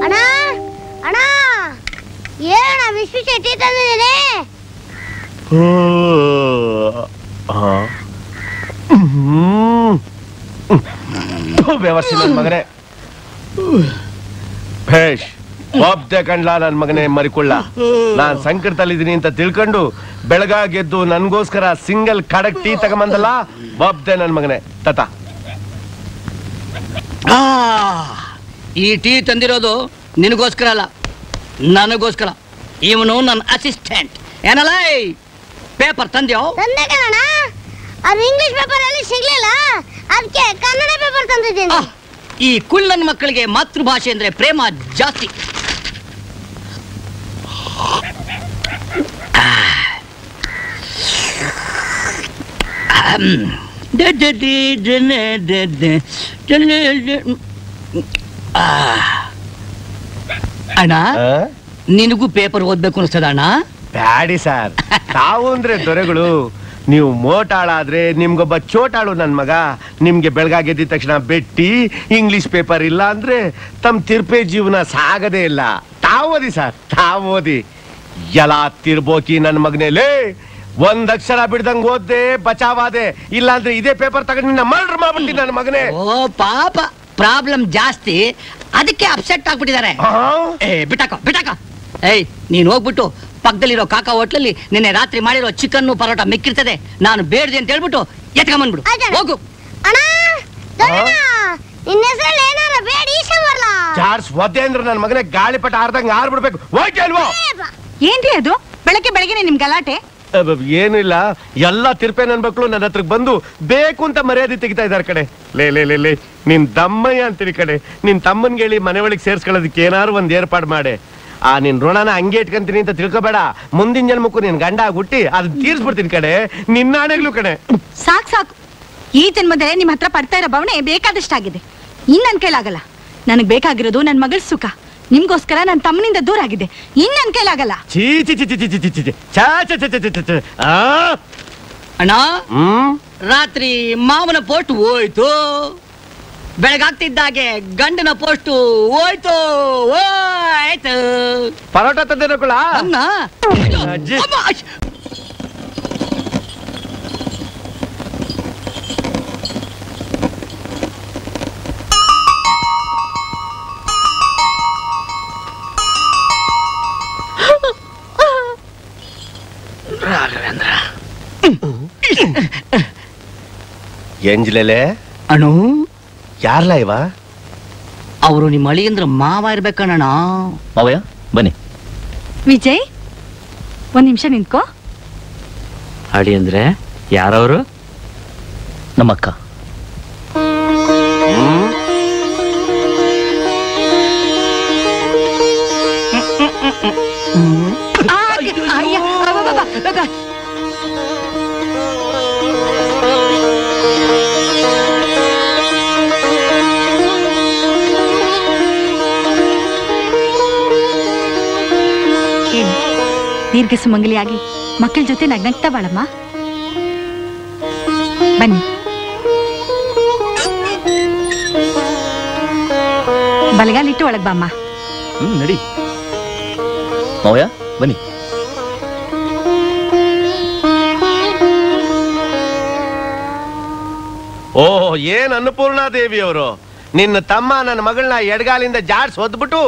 ಅಣ್ಣ ಅಣ್ಣ ಏನಣ್ಣ ವಿಶ್ವ ಚಟ್ಟಿ ತಂದಿದ್ದೀನಿ. ವ್ಯವಸ್ಥೆ ನನ್ ಮಗನೇ ಭೇಷ್ ಒಬ್ದೆ ಕಂಡ್ಲ ನನ್ ಮಗನೇ ಮರಿಕೊಳ್ಳ. ನಾನ್ ಸಂಕಟದಲ್ಲಿದ್ದೀನಿ ಅಂತ ತಿಳ್ಕೊಂಡು ಬೆಳಗಾಗೆದ್ದು ನನ್ಗೋಸ್ಕರ ಸಿಂಗಲ್ ಕಡಕ್ ಟೀ ತಗೊಂಬಂದಲ್ಲ. ಒಬ್ದೆ ನನ್ ಮಗನೇ ತತ. ಈ ಟೀ ತಂದಿರೋದು ನಿನಗೋಸ್ಕರ ಅಲ್ಲ, ನನಗೋಸ್ಕರ. ಇವನು ನನ್ನ ಅಸಿಸ್ಟೆಂಟ್. ಏನಲ್ಲ ಪೇಪರ್ ತಂದ್ಯೋ? ತಂದೆ ಕಣಣ್ಣ, ಅದು ಇಂಗ್ಲಿಷ್ ಪೇಪರ್ ಅಲ್ಲಿ ಸಿಗ್ಲಿಲ್ಲ, ಅದಕ್ಕೆ ಕನ್ನಡ ಪೇಪರ್ ತಂದಿದ್ದೀನಿ. ಈ ಕುಳ್ಳನ್ ಮಕ್ಕಳಿಗೆ ಮಾತೃಭಾಷೆ ಅಂದ್ರೆ ಪ್ರೇಮ ಜಾಸ್ತಿ. ಅಣ್ಣ, ನಿನಗೂ ಪೇಪರ್ ಓದ್ಬೇಕು ಅನಿಸ್ತದ ಅಣ್ಣ? ಬ್ಯಾಡಿ ಸರ್, ತಾವು ಅಂದ್ರೆ ದೊರೆಗಳು. ನೀವು ಮೋಟಾಳಾದ್ರೆ ನಿಮ್ಗೊಬ್ಬ ಚೋಟಾಳು ನನ್ ಮಗ. ನಿಮ್ಗೆ ಬೆಳಗಾಗೆದ್ದ ತಕ್ಷಣ ಬೆಟ್ಟಿ ಇಂಗ್ಲಿಷ್ ಪೇಪರ್ ಇಲ್ಲ ಅಂದ್ರೆ ತಮ್ಮ ತಿರ್ಪೆ ಜೀವನ ಸಾಗದೇ ಇಲ್ಲ. ತಾವೋದಿ ಸರ್, ತಾವೋದಿ. ಎಲ್ಲ ತಿರ್ಬೋಕಿ ನನ್ ಮಗನೇಲೇ. ಒಂದ್ ಅಕ್ಷರ ಬಿಡ್ದಂಗ್ ಓದ್ದೆ ಬಚಾವಾದೆ, ಇಲ್ಲ ಅಂದ್ರೆ ಇದೇ ಪೇಪರ್ ತಗೊಂಡು ನಿನ್ನ ಮರ್ಡರ್ ಮಾಡ್ಬಿಡ್ತೀನಿ ನನ್ನ ಮಗನೇ. ಓ ಪಾಪ, ಪ್ರಾಬ್ಲಮ್ ಜಾಸ್ತಿ, ಅದಕ್ಕೆ ಅಪ್ಸೆಟ್ ಆಗ್ಬಿಟ್ಟಿದ್ದಾರೆ. ಬಿಟ್ಟಾಕ ಬಿಟ್ಟಾಕ. ಏಯ್, ನೀನ್ ಹೋಗ್ಬಿಟ್ಟು ಪಕ್ಕದಲ್ಲಿರೋ ಕಾಕಾ ಹೋಟ್ಲಲ್ಲಿ ನಿನ್ನೆ ರಾತ್ರಿ ಮಾಡಿರೋ ಚಿಕನ್ ಪರೋಟ ಮಿಕ್ಕಿರ್ತದೆ, ನಾನು ಬೇಡ್ದೆ ಅಂತ ಹೇಳ್ಬಿಟ್ಟು ಎತ್ಕೊಂಡ್ಬಂದ್ಬಿಡು. ಹೋಗು. ಚಾರ್ಜ್ ಒದ್ದೆ ಅಂದ್ರೆ ನನ್ನ ಮಗನೇ ಗಾಳಿಪಟ ಆರ್ದಂಗ ಆರ್ಬಿಡ್ಬೇಕು. ಹೋಯ್ತು ಅಲ್ವೋ? ಏನ್ರಿ ಅದು ಬೆಳಗ್ಗೆ ಬೆಳಗ್ಗೆ ನಿಮ್ ಗಲಾಟೆ? ಏನು ಇಲ್ಲ, ಎಲ್ಲಾ ತಿರ್ಪೆ ನನ್ ಮಕ್ಳು ನನ್ನ ಹತ್ರಕ್ ಬಂದು ಬೇಕು ಅಂತ ಮರ್ಯಾದೆ ತೆಗಿತಾ ಇದಾರೆ ಕಡೆ. ಲೇ ಲೇ ಲೇ ಲೇ ನಿನ್ ದಮ್ಮಯ್ಯ ಅಂತೀರಿ ಕಡೆ. ನಿನ್ ತಮ್ಮನ್ಗೆ ಹೇಳಿ ಮನೆ ಒಳಗೆ ಸೇರ್ಸ್ಕೊಳ್ಳೋದಕ್ಕೆ ಏನಾರು ಒಂದ್ ಏರ್ಪಾಡು ಮಾಡೆ. ಆ ನಿನ್ ಋಣನ ಹಂಗೆ ಇಟ್ಕೊಂತೀನಿ ಅಂತ ತಿಳ್ಕೊಬೇಡ. ಮುಂದಿನ ಜನ್ಮಕ್ಕೂ ನಿನ್ ಗಂಡ ಹುಟ್ಟಿ ಅದ್ ತೀರ್ಸ್ಬಿಡ್ತೀನಿ ಕಡೆ, ನಿನ್ನ ಆಣೆಗ್ಲು ಕಡೆ. ಸಾಕು ಸಾಕು, ಈ ಜನ್ಮದಲ್ಲಿ ನಿಮ್ ಹತ್ರ ಪಡ್ತಾ ಇರೋ ಭಾವನೆ ಬೇಕಾದಷ್ಟಾಗಿದೆ. ಇನ್ ನನ್ ಕೈಲಾಗಲ್ಲ. ನನಗ್ ಬೇಕಾಗಿರೋದು ನನ್ ಮಗಳ ಸುಖ. ನಿಮ್ಗೋಸ್ಕರ ನನ್ ತಮ್ಮನಿಂದ ದೂರ ಆಗಿದೆ, ಇನ್ ನನ್ ಕೈಲಾಗಲ್ಲ. ಅಣ್ಣ, ರಾತ್ರಿ ಮಾವನ ಪೋಸ್ಟ್ ಹೋಯ್ತು, ಬೆಳಗಾಗ್ತಿದ್ದಾಗೆ ಗಂಡನ ಪೋಸ್ಟ್ ಹೋಯ್ತು. ಹೋಯ್ತು. ಪರೋಟ ತಂದಿರಕುಳ ರಾಘವೇಂದ್ರ. ಎಂಜ್ಲೆಲೆ ಅಣ್ಣು, ಯಾರ್ಲ ಇವ? ಅವರು ನಿಮ್ಮ ಅಳಿಯಂದ್ರ ಮಾವ ಇರ್ಬೇಕಣ್ಣ. ಮಾವಯ್ಯ ಬನ್ನಿ. ವಿಜಯ್, ಒಂದ್ ನಿಮಿಷ ನಿಂತ್ಕೋ. ಅಳಿ ಅಂದ್ರೆ ಯಾರವರು? ನಮ್ಮಕ್ಕ. ದೀರ್ಘ ಸುಮಂಗಲಿಯಾಗಿ ಮಕ್ಕಳ ಜೊತೆ ನಗ್ನಗ್ತಾ ಬಾಳಮ್ಮ. ಬನ್ನಿ. ಬಲಗಾಲಿಟ್ಟು ಒಳಗ್ ಬಾಮ್ಮ. ನಡಿ ಮಾವಯ್ಯ ಬನ್ನಿ. ಓ, ಏನ್ ಅನ್ನಪೂರ್ಣಾ ದೇವಿ ಅವರು. ನಿನ್ನ ತಮ್ಮ ನನ್ನ ಮಗಳನ್ನ ಎಡಗಾಲಿಂದ ಜಾಡ್ಸ್ ಒದ್ಬಿಟ್ಟು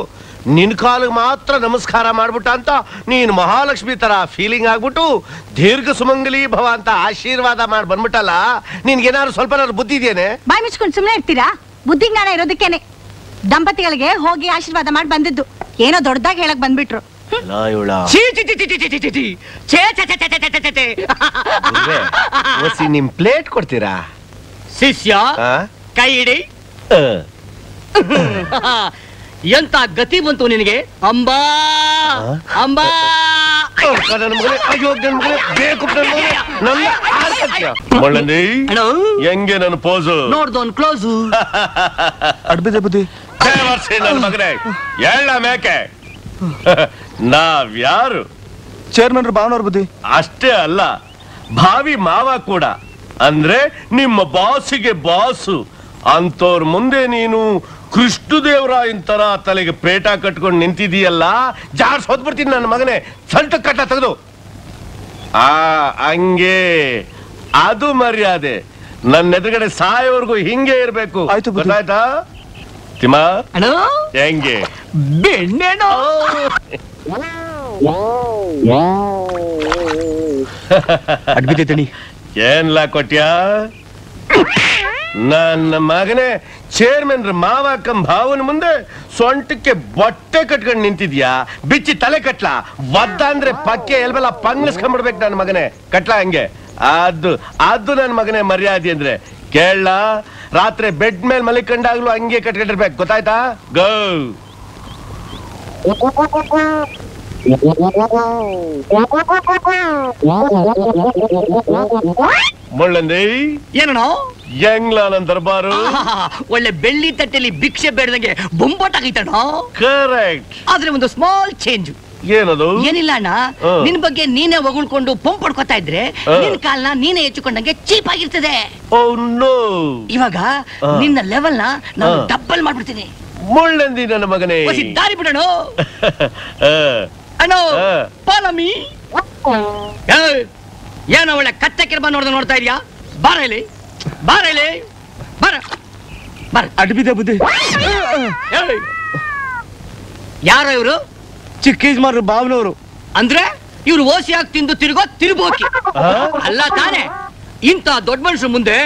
ನಿನ್ ಕಾಲಿಗೆ ಮಾತ್ರ ನಮಸ್ಕಾರ ಮಾಡ್ಬಿಟ್ಟ ಅಂತ ನೀನ್ ಮಹಾಲಕ್ಷ್ಮಿ ತರ ಫೀಲಿಂಗ್ ಆಗ್ಬಿಟ್ಟು ದೀರ್ಘ ಸುಮಂಗಲಿ ಭವ ಅಂತ ಆಶೀರ್ವಾದ ಮಾಡಿ ಬಂದ್ಬಿಟ್ಟಲ್ಲ. ನಿನ್ಗೇನಾದ್ರು ಸ್ವಲ್ಪ ಬುದ್ಧಿ ಇದೆಯೇನೆ? ಬಾಯ್ ಮುಚ್ಕೊಂಡು ಸುಮ್ಮನೆ ಇರ್ತೀರಾ? ಬುದ್ಧಿ ಜ್ಞಾನ ಇರೋದಕ್ಕೇನೆ ದಂಪತಿಗಳಿಗೆ ಹೋಗಿ ಆಶೀರ್ವಾದ ಮಾಡಿ ಬಂದಿದ್ದು. ಏನೋ ದೊಡ್ಡದಾಗಿ ಹೇಳಕ್ ಬಂದ್ಬಿಟ್ರು. ನಿಮ್ ಪ್ಲೇಟ್ ಕೊಡ್ತೀರಾ? ಶಿಷ್ಯ ಕೈ ಇಡಿ. ಎಂತ ಗತಿ ಬಂತು ನಿನಗೆ? ಅಂಬಾ ಅಂಬಾ. ಹೆಂಗೆ ನನ್ನ ಪೋಸು ನೋಡ್ದೋನ್ ಕ್ಲೋಸು. ಅಡ್ಬಿದೆ ಬುದ್ಧಿ ನನ್ನ ಮಗನೇ. ಎಳ್ಳ ಮೇಕೆ ನಾವ್ಯಾರು? ಚೇರ್ಮನ್ ಭಾವನವ್ರ ಬುದ್ಧಿ. ಅಷ್ಟೇ ಅಲ್ಲ, ಭಾವಿ ಮಾವ ಕೂಡ. ಅಂದ್ರೆ ನಿಮ್ಮ ಬಾಸಿಗೆ ಬಾಸು ಅಂತವ್ರ ಮುಂದೆ ನೀನು ಕೃಷ್ಣದೇವರಾಯನ್ ತರ ತಲೆಗೆ ಪೇಟ ಕಟ್ಕೊಂಡು ನಿಂತಿದೀಯಲ್ಲ, ಜಾಡ್ಸ್ ಹೋದ್ಬಿಡ್ತೀನಿ ನನ್ನ ಮಗನೇ. ಸಂಟ ಕಟ್ಟ ತೆಗೆದು ಹಂಗೆ ಅದು ಮರ್ಯಾದೆ. ನನ್ನ ಎದುರುಗಡೆ ಸಾಯೋವರೆಗೂ ಹಿಂಗೆ ಇರ್ಬೇಕು. ಆಯ್ತು ಬುದ್ಧಿ. ಗೊತ್ತಾಯ್ತಾ ತಿಮ್ಮ? ಅಣ್ಣ ಹೆಂಗೆ ಬೆಣ್ಣೆಣ್ಣು ಅಡ್ಬಿದ್ದೈತಣಿ. ಏನ್ಲಾ ಕೊಟ್ಯಾ? ನನ್ನ ಮಗನೇ, ಚೇರ್ಮನ್ ಮಾವ ಭಾವನ ಮುಂದೆ ಸೊಂಟಕ್ಕೆ ಬಟ್ಟೆ ಕಟ್ಕೊಂಡು ನಿಂತಿದ್ಯಾ? ಬಿಚ್ಚಿ ತಲೆ ಕಟ್ಲಾ? ಒದ್ದ ಅಂದ್ರೆ ಪಕ್ಕೆ ಎಲ್ಬೆಲ್ಲ ಪಂಗ್ಲಿಸ್ಕೊಂಡ್ಬಿಡ್ಬೇಕು ನನ್ನ ಮಗನೇ. ಕಟ್ಲಾ ಹಂಗೆ? ಅದು ನನ್ನ ಮಗನೇ ಮರ್ಯಾದೆ ಅಂದ್ರೆ. ಕೇಳ, ರಾತ್ರಿ ಬೆಡ್ ಮೇಲೆ ಮಲಿಕೊಂಡಾಗ್ಲೂ ಹಂಗೆ ಕಟ್ಕೊಂಡಿರ್ಬೇಕು. ಗೊತ್ತಾಯ್ತಾ? ಗೋ ಮುಳ್ಳಂದಿ. ಏನಣ್ಣ? ಹೆಂಗ್ಲಾ ನನ್ ದರ್ಬಾರು? ಒಳ್ಳೆ ಬೆಳ್ಳಿ ತಟ್ಟೆಲಿ ಭಿಕ್ಷೆ ಬೇಡದಂಗೆ ಬೊಂಬಾಟಾಗೈತಣ್ಣ. ಕರೆಕ್ಟ್. ಆದ್ರೆ ಒಂದು ಸ್ಮಾಲ್ ಚೇಂಜ್. ಏನದು? ಏನಿಲ್ಲ ಅಣ್ಣ, ನಿನ್ ಬಗ್ಗೆ ನೀನೇ ಹೊಗಳ್ಕೊಂಡು ಪಂಪ್ ಹೊಡ್ಕೊತಾ ಇದ್ರೆ ನಿನ್ ಕಾಲ್ನ ನೀನೇ ಹೆಚ್ಚಿಕೊಂಡಂಗೆ ಚೀಪ್ ಆಗಿರ್ತದೆ. ಇವಾಗ ನಿನ್ನ ಲೆವೆಲ್ ನ ನಾನು ಡಬ್ಬಲ್ ಮಾಡ್ಬಿಡ್ತೀನಿ. ಮುಳ್ಳಂದಿ ನನ್ನ ಮಗನೇ, ದಾರಿ ಬಿಡೋಣ. ಅಣ್ಣ ಪಾಲಮಿ. ಏನೋ ಒಳ್ಳೆ ಕತ್ತೆ ಕಿರ್ಬ ನೋಡ್ತಾ ಇದೀಯಾ? ಬಾರ ಇಲ್ಲಿ, ಬಾರ ಇಲ್ಲಿ, ಬಾರ ಬಾರ. ಅಡ್ಬಿದೆ ಬುದ್ಧಿ. ಯಾರೋ ಇವರು? ಚಿಕ್ಕ ಯಜಮಾನ್ರು ಭಾವನವರು. ಅಂದ್ರೆ ಇವ್ರು ಓಸಿಯಾಗಿ ತಿಂದು ತಿರುಗೋ ತಿರುಬೋಕಿ ಅಲ್ಲ ತಾನೆ? ಇಂತ ದೊಡ್ಡ ಮನುಷ್ಯರ ಮುಂದೆ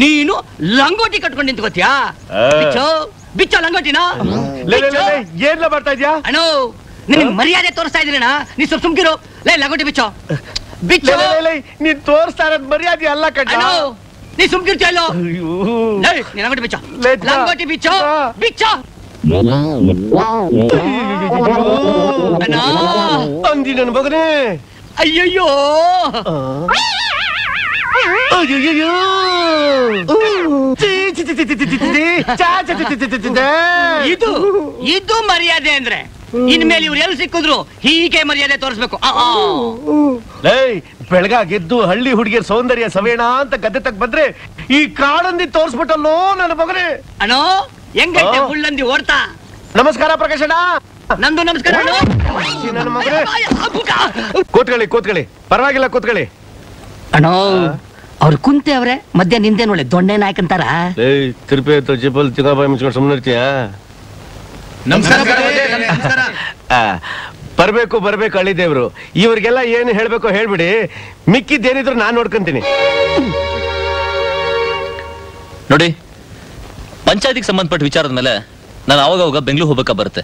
ನೀನು ಲಂಗೋಟಿ ಕಟ್ಕೊಂಡು ನಿಂತ್ಕೋತಿಯಾ? ಬಿಚ್ಚೋ ಬಿಚ್ಚೋ ಲಂಗೋಟಿನ. ಏನ್ಲ ಮಾಡ್ತಾ ಇದ್ಯಾ? ಅಣ್ಣ ನಿನಗೆ ಮರ್ಯಾದೆ ತೋರಿಸ್ತಾ ಇದ್ರೇನಾ? ನೀ ಸ್ವಲ್ಪ ಸುಮ್ಕಿರು. ಲೇ ಲಂಗೋಟಿ ಬಿಚ್ಚೋ, ಬಿಚ್ಚೋ. ನೀನ್ ತೋರಿಸ್ತಾ ಇರೋದ್ ಮರ್ಯಾದೆ ಅಲ್ಲ ಕಣ್ಣ. ನೀ ಸುಮ್ಕಿರ್ತೀಯಲ್ಲೋ. ನೀ ಲಂಗೋಟಿ ಬಿಚ್ಚೋ, ಲಂಗೋಟಿ ಬಿಚ್ಚೋ, ಬಿಚ್ಚೋ. ಅಂದಿ ನನ್ನ ಮಗನೇ. ಅಯ್ಯಯ್ಯೋ, ಇದು ಮರ್ಯಾದೆ ಅಂದ್ರೆ ಇನ್ಮೇಲೆ ಇವ್ರು ಎಲ್ಲಿ ಸಿಕ್ಕಿದ್ರು ಹೀಗೆ ಮರ್ಯಾದೆ ತೋರಿಸ್ಬೇಕು. ಬೆಳಗಾಗೆದ್ದು ಹಳ್ಳಿ ಹುಡುಗಿಯರ್ ಸೌಂದರ್ಯ ಸವೇಣ ಅಂತ ಗದ್ದೆ ತಕ್ ಬಂದ್ರೆ ಈ ಕಾಡಂದಿ ತೋರ್ಸ್ಬಿಟ್ಟಲ್ಲೋ ನನ್ನ ಮಗನೇ. ಅಣ್ಣೋ ಹೆಂಗೈತೆ ಮುಳ್ಳಂದಿ ಓಡ್ತಾ? ನಮಸ್ಕಾರ ಪ್ರಕಾಶಣ್ಣ. ನಂದು ನಮಸ್ಕಾರ. ನನ್ನ ಮಗನೇ, ಕೂತ್ಕೊಳ್ಳಿ ಪರವಾಗಿಲ್ಲ ಕೂತ್ಕೊಳ್ಳಿ. ಅಣ್ಣೋ ಅವ್ರು ಕುಂತೆ ಅವ್ರೆ ಮಧ್ಯ ನಿಂದೇನು ಒಳ್ಳೆ ದೊಣ್ಣೆ ನಾಯಕ್ ಅಂತಾರ. ತಿರುಪಿ ಜಿಪಲ್ ತಿಗಾಬಾಯಿ ಮುಚ್ಕೊಂಡು ಸುಮ್ಮನೆ ಇರ್ತೀಯ? ಬರ್ಬೇಕು ಅಳಿದೇವ್ರು. ಇವ್ರಿಗೆಲ್ಲ ಏನು ಹೇಳ್ಬೇಕು ಹೇಳ್ಬಿಡಿ, ಮಿಕ್ಕಿದ್ದೇನಿದ್ರು ನಾನ್ ನೋಡ್ಕೊಂತೀನಿ. ನೋಡಿ, ಪಂಚಾಯತಿಗೆ ಸಂಬಂಧಪಟ್ಟ ವಿಚಾರದ ಮೇಲೆ ನಾನು ಅವಾಗ ಬೆಂಗಳೂರು ಹೋಗ್ಬೇಕಾ ಬರುತ್ತೆ.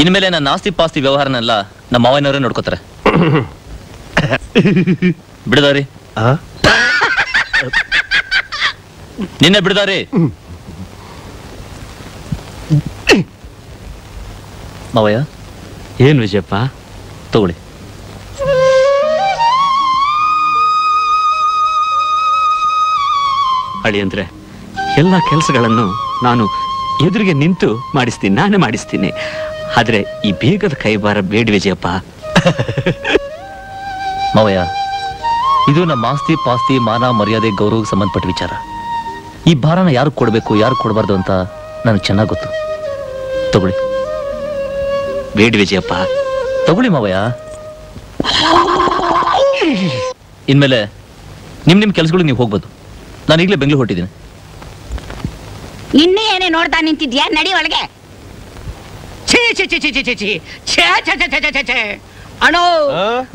ಇನ್ಮೇಲೆ ನನ್ನ ಆಸ್ತಿ ಪಾಸ್ತಿ ವ್ಯವಹಾರನೆಲ್ಲ ನಮ್ಮ ಮಾವನವರೇ ನೋಡ್ಕೋತಾರೆ. ಬಿಡದಾರಿ ನಿನ್ನೆ ಬಿಡದಾರಿ ಮಾವಯ್ಯ. ಏನ್ ವಿಜಯಪ್ಪ? ತಗೊಳ್ಳಿ. ಅಳಿ ಅಂದ್ರೆ ಎಲ್ಲ ಕೆಲಸಗಳನ್ನು ನಾನು ಎದುರಿಗೆ ನಿಂತು ನಾನೇ ಮಾಡಿಸ್ತೀನಿ. ಆದ್ರೆ ಈ ಬೇಗದ ಕೈಬಾರ ಬೇಡ ವಿಜಯಪ್ಪ. ಮಾವಯ್ಯ, ಇದು ನಮ್ಮ ಆಸ್ತಿ ಪಾಸ್ತಿ ಮಾನ ಮರ್ಯಾದೆ ಗೌರವಕ್ಕೆ ಸಂಬಂಧಪಟ್ಟ ವಿಚಾರ. ಈ ಭಾರನ ಯಾರು ಕೊಡ್ಬೇಕು ಯಾರು ಕೊಡಬಾರ್ದು ಅಂತ ನನಗೆ ಚೆನ್ನಾಗಿ ಗೊತ್ತು. ತಗೊಳ್ಳಿ. ಬೇಡ ವಿಜಯಪ್ಪ, ತಗೊಳ್ಳಿ ಮಾವಯ್ಯ. ಇನ್ಮೇಲೆ ನಿಮ್ ಕೆಲ್ಸಗಳಿಗೆ ನೀವು ಹೋಗ್ಬೋದು. ನಾನು ಈಗಲೇ ಬೆಂಗಳೂರು ಹೊರಟಿದ್ದೀನಿ. ಇನ್ನೂ ಏನೇ ನೋಡ್ತಾ ನಿಂತಿದ್ಯಾ? ನಡಿ ಒಳಗೆ. ಅಣ್ಣೋ,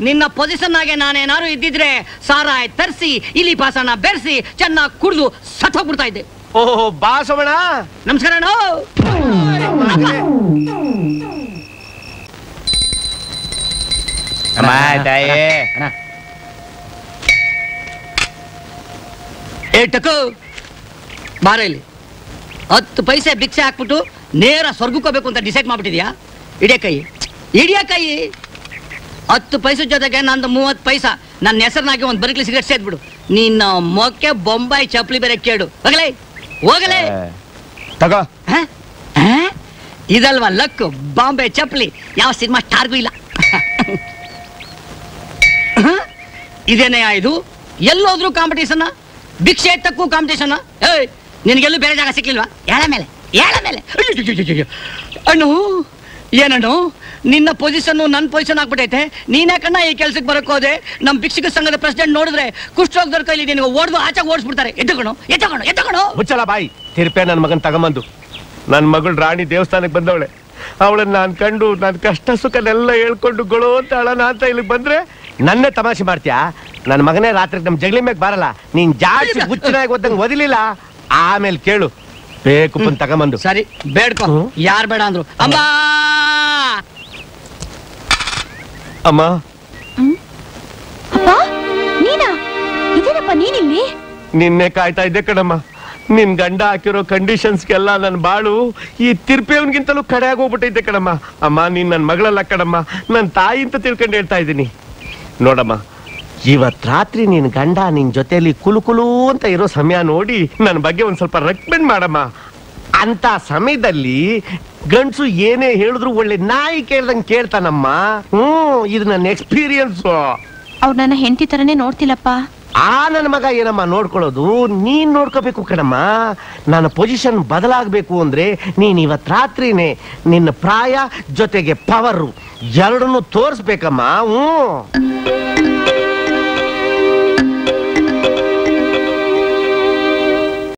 ನಿನ್ನ ಪೊಸಿಷನ್ ಆಗಿ ನಾನೇನಾರು ಇದ್ದಿದ್ರೆ ಸಾರಾಯ್ ತರಿಸಿ ಇಲಿ ಪಾಸನ ಬೆರೆಸಿ ಚೆನ್ನಾಗಿ ಕುಡಿದು ಸತ್ತೋಗ್ಬಿಡ್ತಾ ಇದ್ದೆ. ಓಹೋ ಬಾಸವಣ, ನಮಸ್ಕಾರ ಅಣ್ಣೋ. ಏಟಕು ಬಾರ ಇಲ್ಲಿ. 10 ಪೈಸೆ ಭಿಕ್ಷೆ ಹಾಕ್ಬಿಟ್ಟು ನೇರ ಸ್ವರ್ಗಕ್ಕೆ ಹೋಗ್ಬೇಕು ಅಂತ ಡಿಸೈಡ್ ಮಾಡ್ಬಿಟ್ಟಿದ್ಯಾ? ಇಡಿಯ ಕೈ 10 ಪೈಸೆ ಜೊತೆಗೆ ನಂದು 30 ಪೈಸಾ ನನ್ನ ಹೆಸರಿನಾಗಿ ಒಂದು ಬರಿಕ್ಲಿ ಸಿಗರೇಟ್ ಸೇದ್ಬಿಡು. ನಿನ್ನ ಮೊಕ್ಕೆ ಬೊಂಬಾಯಿ ಚಪ್ಪಲಿ ಬೇರೆ ಕೇಳು. ಹೋಗಲೇ ತಗೋ. ಇದಲ್ವಾ ಲಕ್? ಬಾಂಬೆ ಚಪ್ಪಲಿ ಯಾವ ಸಿನಿಮಾ ಸ್ಟಾರ್ಗೂ ಇಲ್ಲ. ಇದೇನೇ ಇದು? ಎಲ್ಲೋದ್ರು ಕಾಂಪಿಟೇಷನ್, ಭಿಕ್ಷೆ ಎತ್ತಕ್ಕೂ ಕಾಂಪಿಟೇಷನ್. ನಿನಗೆಲ್ಲೂ ಬೇರೆ ಜಾಗ ಸಿಕ್ಕಿಲ್ವಾ? ಎಳ ಮೇಲೆ ಹೇಳ ಮೇಲೆ ಅಣ್ಣು ಏನಣ್ಣು ನಿನ್ನ ಪೊಸಿಷನ್ ನನ್ನ ಪೊಸಿಷನ್ ಆಗ್ಬಿಟ್ಟೈತೆ ನೀನೇ ಕಣ್ಣ ಈ ಕೆಲ್ಸಕ್ಕೆ ಬರಕ್ ಹೋದೆ ನಮ್ ಭಿಕ್ಷುಕ ಸಂಘದ ಪ್ರೆಸಿಡೆಂಟ್ ನೋಡಿದ್ರೆ ಕುಷ್ಠರೋಗದವ್ರ ಕೈಲಿ ನಿನಗೆ ಓಡ್ದು ಆಚೆ ಓಡಿಸ್ಬಿಡ್ತಾರೆ ಎತ್ತಕೊಂಡು ಮುಚ್ಚಲ ಬಾಯಿ ತಿರ್ಪೆ ನನ್ನ ಮಗನ್ ತಗೊಂಬಂದು ನನ್ನ ಮಗಳು ರಾಣಿ ದೇವಸ್ಥಾನಕ್ಕೆ ಬಂದವಳೆ ಅವಳನ್ನ ನಾನು ಕಂಡು ನನ್ನ ಕಷ್ಟ ಸುಖನೆಲ್ಲ ಹೇಳ್ಕೊಂಡು ಗೊಳೋ ಅಂತ ಅಳನ ಅಂತ ಇಲ್ಲಿಗೆ ಬಂದ್ರೆ ನನ್ನೇ ತಮಾಷೆ ಮಾಡ್ತೀಯಾ ನನ್ನ ಮಗನೇ ರಾತ್ರಿ ನಮ್ ಜಗಲಿ ಮ್ಯಾಗ ಬರಲ್ಲ ನೀನ್ ಜಾಸ್ತಿ ಹುಚ್ಚನಾಗಿ ಓದಂಗೆ ಓದಿಲಿಲ್ಲ ಆಮೇಲೆ ಕೇಳು ಬೇಕು ಬಂದು ತಗೊಂಬಂದು ಸರಿ ಬೇಡ್ಕೊ ಯಾರು ಬೇಡ ಅಂದ್ರು ಅಮ್ಮ ಅಮ್ಮ ಅಪ್ಪ ನೀನಾ ಇದೇನಪ್ಪ ನೀನಿಲ್ಲಿ ನಿನ್ನೆ ಕಾಯ್ತಾ ಇದ್ದೆ ಕಣಮ್ಮ ನಿನ್ ಗಂಡ ಹಾಕಿರೋ ಕಂಡೀಷನ್ಸ್ಗೆಲ್ಲ ನನ್ ಬಾಳು ಈ ತಿರ್ಪೆಯವನ್ಗಿಂತಲೂ ಕಡೆ ಆಗೋಗ್ಬಿಟ್ಟೈತೆ ಕಣಮ್ಮ ಅಮ್ಮ ನೀನ್ ನನ್ ಮಗಳಲ್ಲ ಕಣಮ್ಮ ನನ್ ತಾಯಿ ಅಂತ ತಿಳ್ಕೊಂಡು ಹೇಳ್ತಾ ಇದ್ದೀನಿ ನೋಡಮ್ಮ ಇವತ್ ರಾತ್ರಿ ನಿನ್ ಗಂಡ ನಿನ್ ಜೊತೆಲಿ ಕುಲು ಅಂತ ಇರೋ ಸಮಯ ನೋಡಿ ನನ್ನ ಬಗ್ಗೆ ಒಂದ್ ಸ್ವಲ್ಪ ರೆಕಮೆಂಡ್ ಮಾಡಮ್ಮ ಅಂತ ಸಮಯದಲ್ಲಿ ಗಂಡ್ಸು ಏನೇ ಹೇಳಿದ್ರು ಒಳ್ಳೆ ನಾಯಿ ಕೇಳ್ದಂಗೆ ಕೇಳ್ತಾನಮ್ಮ ಇದು ನನ್ನ ಎಕ್ಸ್ಪೀರಿಯನ್ಸ್ ಅವ್ರು ನನ್ನ ಹೆಂಡತಿ ತರನೇ ನೋಡ್ತಿಲ್ಲಪ್ಪ ನನ್ನ ಮಗ ಏನಮ್ಮ ನೋಡ್ಕೊಳ್ಳೋದು ನೀನ್ ನೋಡ್ಕೋಬೇಕು ಕಣಮ್ಮ ನನ್ನ ಪೊಸಿಷನ್ ಬದಲಾಗಬೇಕು ಅಂದ್ರೆ ನೀನ್ ಇವತ್ ರಾತ್ರಿನೇ ನಿನ್ನ ಪ್ರಾಯ ಜೊತೆಗೆ ಪವರು ಎರಡನ್ನು ತೋರಿಸ್ಬೇಕಮ್ಮ